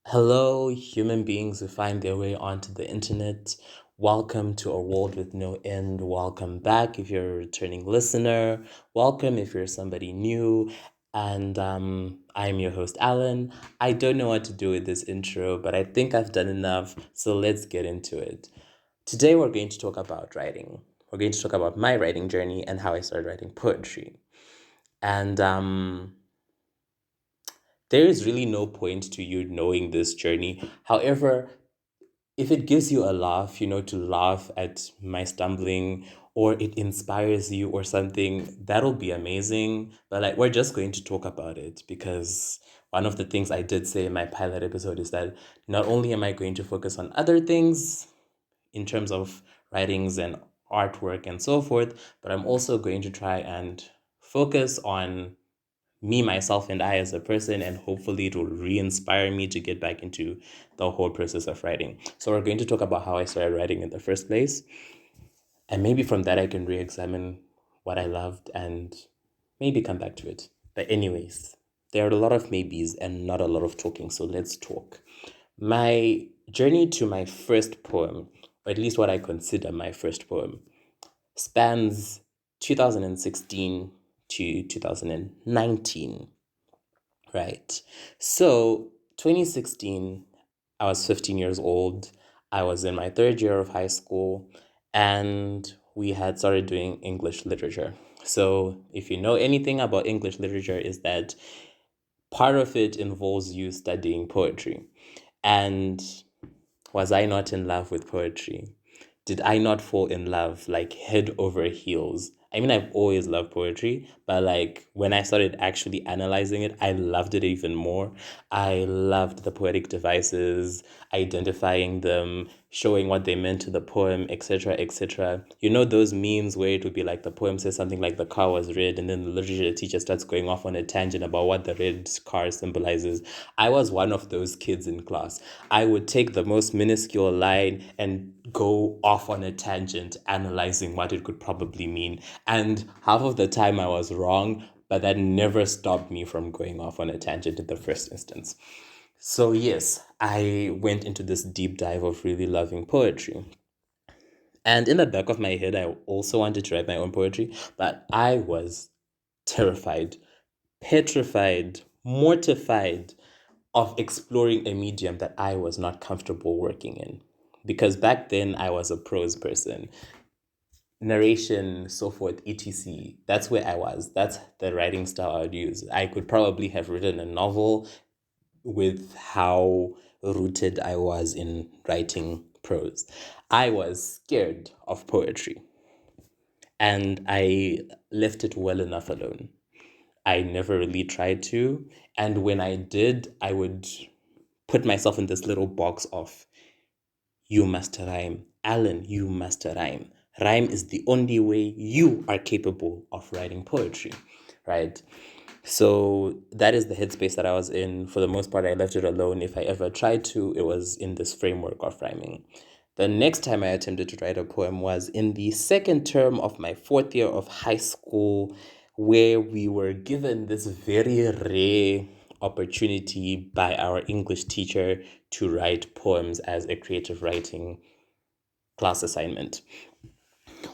Hello, human beings who find their way onto the internet. Welcome to a world with no end. Welcome back if you're a returning listener. Welcome if you're somebody new. And I'm your host, Alan. I don't know what to do with this intro, but I think I've done enough. So let's get into it. Today, we're going to talk about writing. We're going to talk about my writing journey and how I started writing poetry. And there is really no point to you knowing this journey. However, if it gives you a laugh, to laugh at my stumbling, or it inspires you or something, that'll be amazing. But like, we're just going to talk about it because one of the things I did say in my pilot episode is that not only am I going to focus on other things in terms of writings and artwork and so forth, but I'm also going to try and focus on me, myself, and I as a person, and hopefully it will re-inspire me to get back into the whole process of writing. So we're going to talk about how I started writing in the first place, and maybe from that I can re-examine what I loved and maybe come back to it. But anyways, there are a lot of maybes and not a lot of talking, so let's talk. My journey to my first poem, or at least what I consider my first poem, spans 2016 to 2019. Right. So 2016, I was 15 years old. I was in my third year of high school, and we had started doing English literature. So if you know anything about English literature, is that part of it involves you studying poetry. And was I not in love with poetry? Did I not fall in love like head over heels? I mean, I've always loved poetry, but like when I started actually analyzing it, I loved it even more. I loved the poetic devices, identifying them, showing what they meant to the poem, etc., etc. You know those memes where it would be like the poem says something like the car was red, and then the literature teacher starts going off on a tangent about what the red car symbolizes. I was one of those kids in class. I would take the most minuscule line and go off on a tangent analyzing what it could probably mean. And half of the time I was wrong, but that never stopped me from going off on a tangent in the first instance. So, yes, I went into this deep dive of really loving poetry. And in the back of my head, I also wanted to write my own poetry, but I was terrified, petrified, mortified of exploring a medium that I was not comfortable working in. Because back then I was a prose person, narration, so forth, etc. That's where I was. That's the writing style I would use. I could probably have written a novel with how rooted I was in writing prose. I was scared of poetry and I left it well enough alone. I never really tried to. And when I did, I would put myself in this little box of you must rhyme. Alan, you must rhyme. Rhyme is the only way you are capable of writing poetry, right? So that is the headspace that I was in. For the most part, I left it alone. If I ever tried to, it was in this framework of rhyming. The next time I attempted to write a poem was in the second term of my fourth year of high school, where we were given this very rare opportunity by our English teacher to write poems as a creative writing class assignment.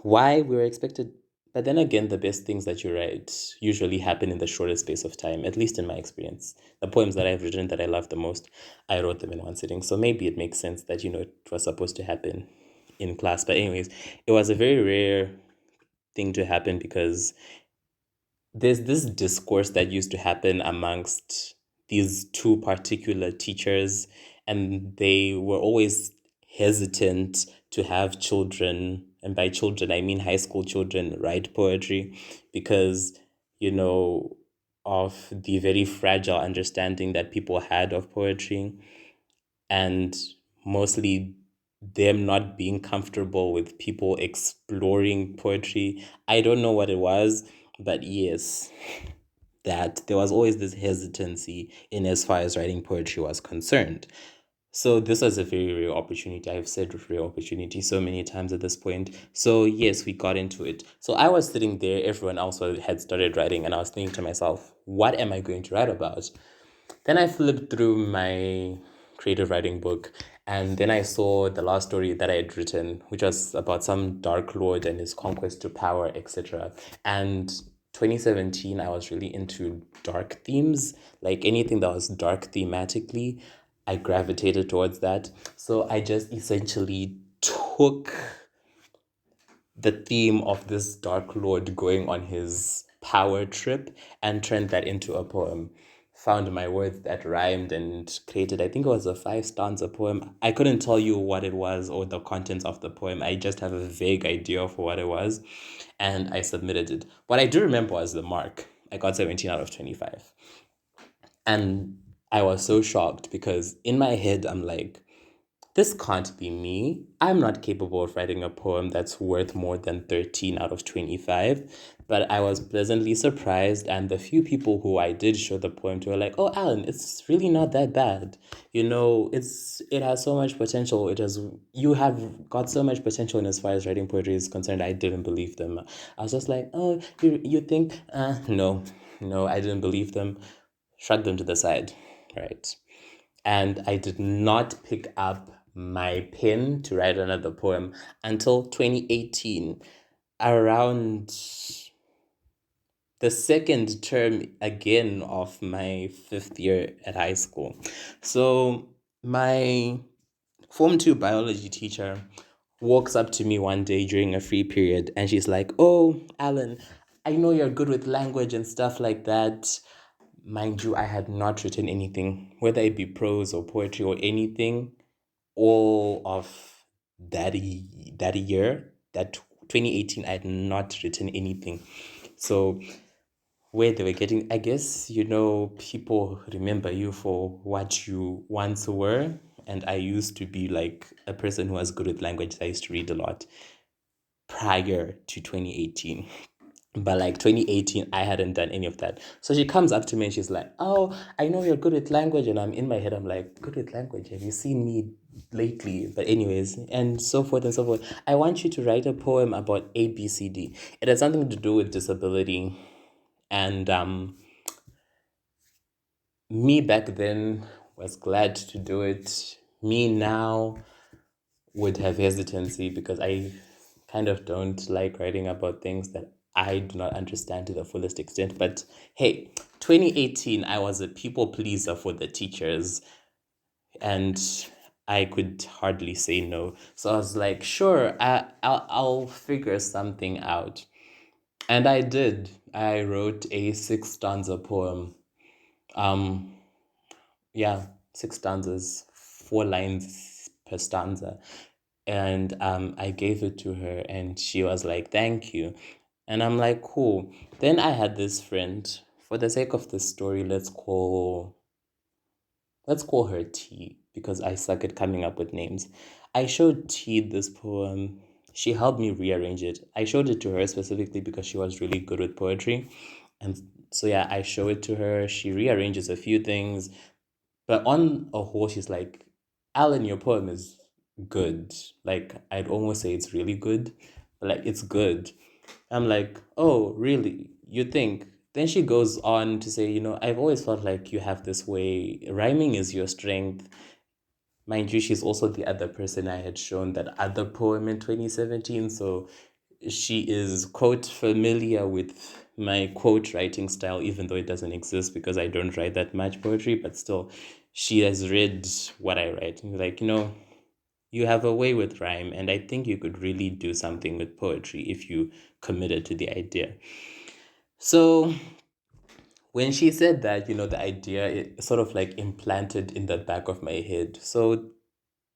Why we were expected, but then again, the best things that you write usually happen in the shortest space of time, at least in my experience. The poems that I've written that I love the most, I wrote them in one sitting. So maybe it makes sense that, it was supposed to happen in class. But anyways, it was a very rare thing to happen because there's this discourse that used to happen amongst these two particular teachers, and they were always hesitant to have children, and by children I mean high school children, write poetry because, you know, of the very fragile understanding that people had of poetry, and mostly them not being comfortable with people exploring poetry. I don't know what it was, but yes, that there was always this hesitancy in as far as writing poetry was concerned. So this was a very rare opportunity. I've said rare opportunity so many times at this point. So yes, we got into it. So I was sitting there, everyone else had started writing, and I was thinking to myself, what am I going to write about? Then I flipped through my creative writing book. And then I saw the last story that I had written, which was about some dark lord and his conquest to power, etc. And 2017, I was really into dark themes, like anything that was dark thematically, I gravitated towards that. So I just essentially took the theme of this dark lord going on his power trip and turned that into a poem. Found my words that rhymed and created, I think it was a five stanza poem. I couldn't tell you what it was or the contents of the poem. I just have a vague idea of what it was. And I submitted it. What I do remember was the mark. I got 17 out of 25. And I was so shocked because in my head, I'm like, this can't be me. I'm not capable of writing a poem that's worth more than 13 out of 25. But I was pleasantly surprised, and the few people who I did show the poem to were like, "Oh, Alan, it's really not that bad. It has so much potential. You have got so much potential in as far as writing poetry is concerned." I didn't believe them. I was just like, "Oh, you think? No, no, I didn't believe them. Shrugged them to the side, right?" And I did not pick up my pen to write another poem until 2018, around the second term again of my fifth year at high school. So my Form 2 biology teacher walks up to me one day during a free period and she's like, "Oh, Alan, I know you're good with language and stuff like that." Mind you, I had not written anything, whether it be prose or poetry or anything, all of that year, that 2018, I had not written anything. So where they were getting, I guess, people remember you for what you once were. And I used to be like a person who was good with language. I used to read a lot prior to 2018. But like 2018, I hadn't done any of that. So she comes up to me and she's like, "Oh, I know you're good with language." And I'm in my head, I'm like, "Good with language? Have you seen me lately?" But anyways, and so forth and so forth. "I want you to write a poem about ABCD." It had something to do with disability. And me back then was glad to do it. Me now would have hesitancy because I kind of don't like writing about things that I do not understand to the fullest extent. But hey, 2018, I was a people pleaser for the teachers and I could hardly say no. So I was like, sure, I'll figure something out. And I did. I wrote a six stanza poem. Um, yeah, six stanzas, four lines per stanza. And I gave it to her and she was like, "Thank you." And I'm like, "Cool." Then I had this friend, for the sake of the story, let's call her T because I suck at coming up with names. I showed T this poem. She helped me rearrange it. I showed it to her specifically because she was really good with poetry. And so yeah, I show it to her. She rearranges a few things. But on a whole, she's like, "Alan, your poem is good." Like, I'd almost say it's really good. But like, it's good. I'm like, "Oh, really? You think?" Then she goes on to say, "I've always felt like you have this way. Rhyming is your strength." Mind you, she's also the other person I had shown that other poem in 2017. So she is, quote, familiar with my quote writing style, even though it doesn't exist because I don't write that much poetry, but still, she has read what I write. And like, you have a way with rhyme, and I think you could really do something with poetry if you committed to the idea. So when she said that, the idea it sort of like implanted in the back of my head. So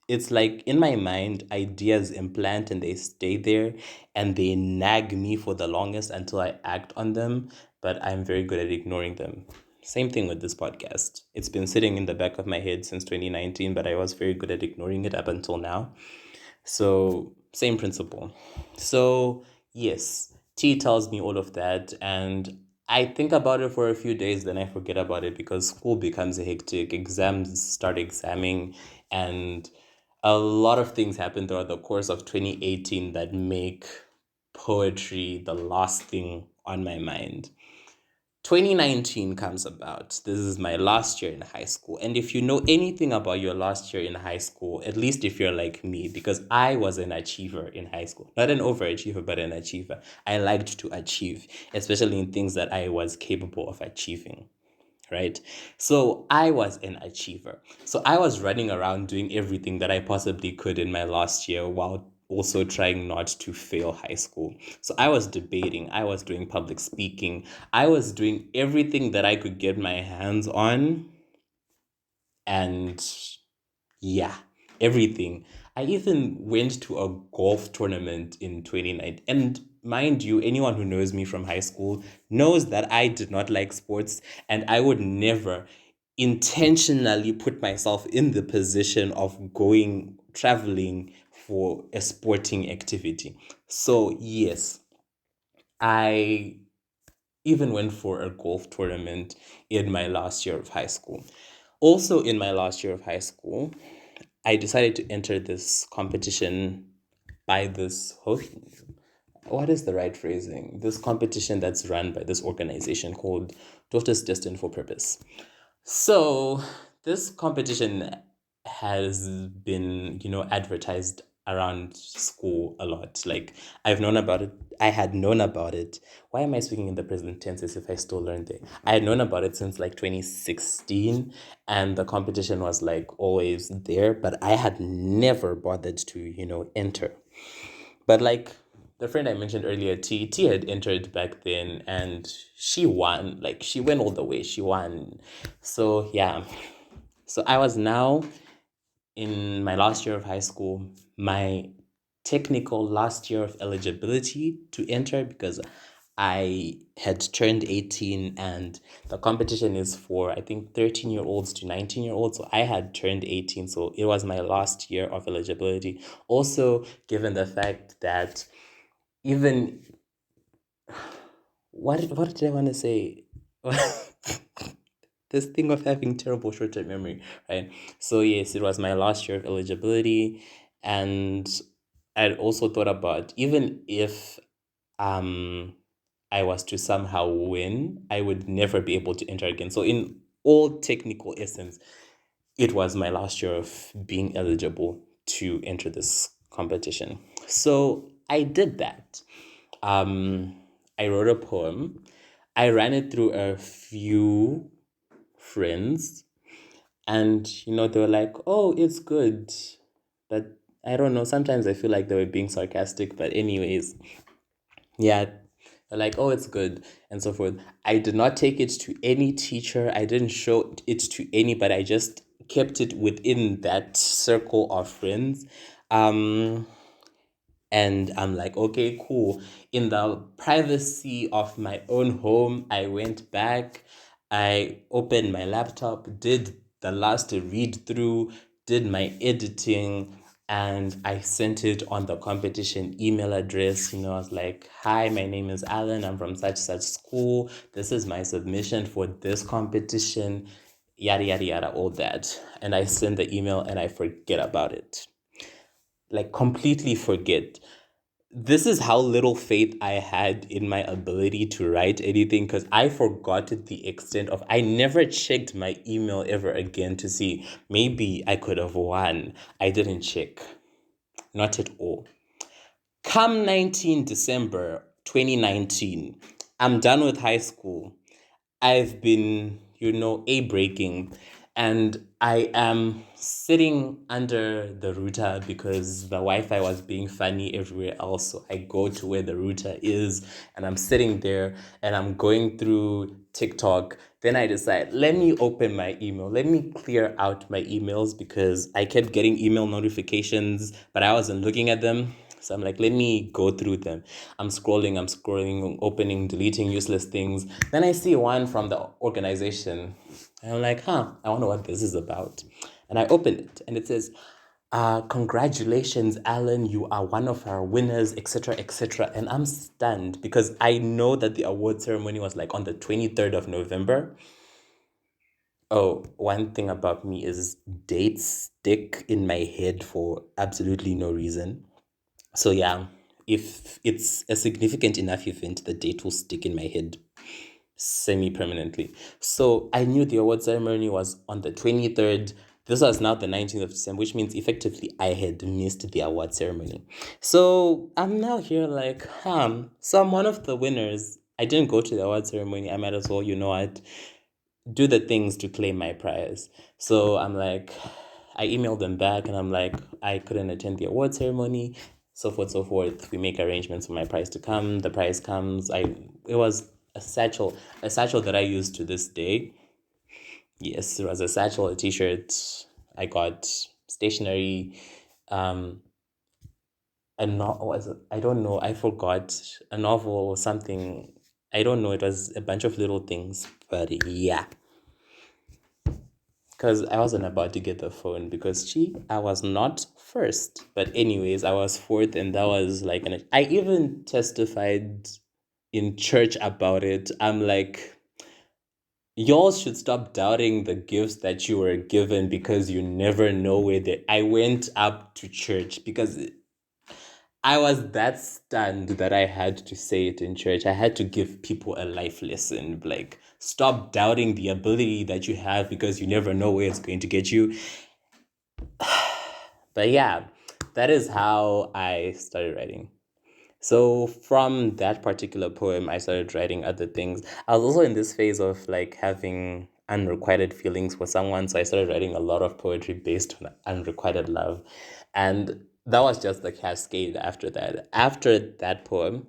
it's like in my mind, ideas implant and they stay there and they nag me for the longest until I act on them, but I'm very good at ignoring them. Same thing with this podcast. It's been sitting in the back of my head since 2019, but I was very good at ignoring it up until now. So, same principle. So, yes, T tells me all of that, and I think about it for a few days, then I forget about it because school becomes hectic, exams start examining, and a lot of things happen throughout the course of 2018 that make poetry the last thing on my mind. 2019 comes about. This is my last year in high school. And if you know anything about your last year in high school, at least if you're like me, because I was an achiever in high school, not an overachiever, but an achiever. I liked to achieve, especially in things that I was capable of achieving. Right. So I was an achiever. So I was running around doing everything that I possibly could in my last year while also trying not to fail high school. So I was debating, I was doing public speaking, I was doing everything that I could get my hands on. And yeah, everything. I even went to a golf tournament in 2019. And mind you, anyone who knows me from high school knows that I did not like sports and I would never intentionally put myself in the position of going traveling for a sporting activity. So, yes, I even went for a golf tournament in my last year of high school. Also, in my last year of high school, I decided to enter this competition by this host. What is the right phrasing? This competition that's run by this organization called Daughters Destined for Purpose. So this competition has been, advertised around school a lot. Like I've known about it. I had known about it. Why am I speaking in the present tense as if I still learned it? I had known about it since like 2016, and the competition was like always there, but I had never bothered to, enter. But like the friend I mentioned earlier, T had entered back then and she won. Like she went all the way. She won. So yeah. So I was now in my last year of high school, my technical last year of eligibility to enter because I had turned 18 and the competition is for, I think, 13-year-olds to 19-year-olds. So I had turned 18. So it was my last year of eligibility. Also, given the fact that even, what did I want to say? This thing of having terrible short-term memory, right? So yes, it was my last year of eligibility, and I'd also thought about even if um I was to somehow win, I would never be able to enter again. So in all technical essence, it was my last year of being eligible to enter this competition. So I did that. Um, I wrote a poem. I ran it through a few friends, and they were like, "Oh, it's good," but I don't know. Sometimes I feel like they were being sarcastic, but anyways, yeah, they're like, "Oh, it's good," and so forth. I did not take it to any teacher. I didn't show it to anybody. I just kept it within that circle of friends. Um, and I'm like, okay, cool. In the privacy of my own home, I went back, I opened my laptop, did the last read through, did my editing, and I sent it on the competition email address. I was like, hi, my name is Alan. I'm from such school. This is my submission for this competition, yada, yada, yada, all that. And I send the email and I forget about it. Like, completely forget. This is how little faith I had in my ability to write anything because I forgot to the extent of I never checked my email ever again to see maybe I could have won. I didn't check. Not at all. Come 19 December 2019, I'm done with high school. I've been, a breaking, and I am sitting under the router because the Wi-Fi was being funny everywhere else. So I go to where the router is and I'm sitting there and I'm going through TikTok. Then I decide, let me open my email. Let me clear out my emails because I kept getting email notifications, but I wasn't looking at them. So I'm like, let me go through them. I'm scrolling, opening, deleting useless things. Then I see one from the organization. And I'm like, I wonder what this is about. And I open it and it says, congratulations, Alan, you are one of our winners, etc., etc. And I'm stunned because I know that the award ceremony was like on the 23rd of November. Oh, one thing about me is dates stick in my head for absolutely no reason. So yeah, if it's a significant enough event, the date will stick in my head. semi-permanently. So I knew the award ceremony was on the 23rd. This was now the 19th of December, which means effectively I had missed the award ceremony. So I'm now here like, so I'm one of the winners. I didn't go to the award ceremony. I might as well, you know what, do the things to claim my prize. So I'm like, I emailed them back and I'm like, I couldn't attend the award ceremony, so forth, so forth. We make arrangements for my prize to come. The prize comes. It was a satchel that I use to this day. Yes, it was a satchel, a t-shirt. I got stationery, um, was it? I don't know. I forgot a novel or something. I don't know. It was a bunch of little things, but yeah, because I wasn't about to get the phone because I was not first. But anyways, I was fourth, and that was like I even testified in church about it. I'm like, y'all should stop doubting the gifts that you were given because you never know where they. I went up to church because I was that stunned that I had to say it in church. I had to give people a life lesson. Like, stop doubting the ability that you have because you never know where it's going to get you. But yeah, that is how I started writing. So from that particular poem, I started writing other things. I was also in this phase of like having unrequited feelings for someone, so I started writing a lot of poetry based on unrequited love. And that was just the cascade after that. After that poem,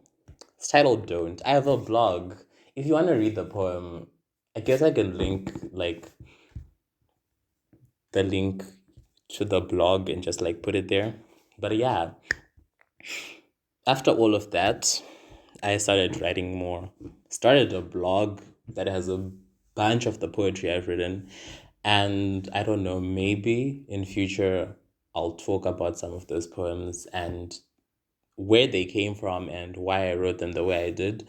it's titled Don't. I have a blog. If you want to read the poem, I guess I can link like the link to the blog and just like put it there. But yeah, after all of that, I started writing more. Started a blog that has a bunch of the poetry I've written. And I don't know, maybe in future I'll talk about some of those poems and where they came from and why I wrote them the way I did.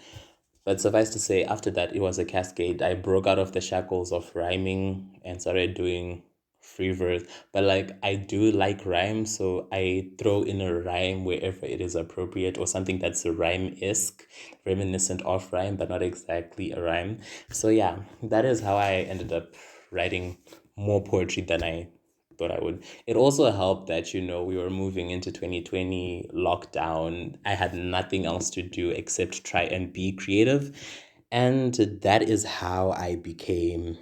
But suffice to say, after that, it was a cascade. I broke out of the shackles of rhyming and started doing free verse. But like, I do like rhyme, so I throw in a rhyme wherever it is appropriate or something that's rhyme-esque, reminiscent of rhyme, but not exactly a rhyme. So yeah, that is how I ended up writing more poetry than I thought I would. It also helped that, we were moving into 2020 lockdown. I had nothing else to do except try and be creative. And that is how I became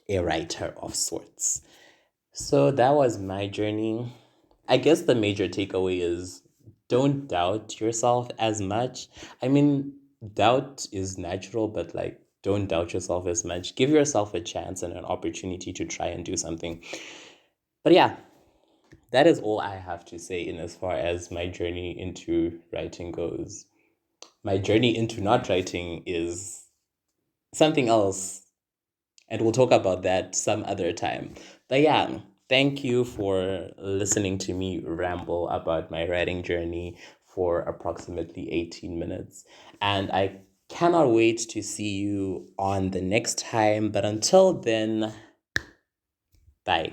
a writer of sorts. So that was my journey. I guess the major takeaway is don't doubt yourself as much. I mean, doubt is natural, but like, don't doubt yourself as much. Give yourself a chance and an opportunity to try and do something. But yeah, that is all I have to say in as far as my journey into writing goes. My journey into not writing is something else, and we'll talk about that some other time. But yeah, thank you for listening to me ramble about my writing journey for approximately 18 minutes. And I cannot wait to see you on the next time. But until then, bye.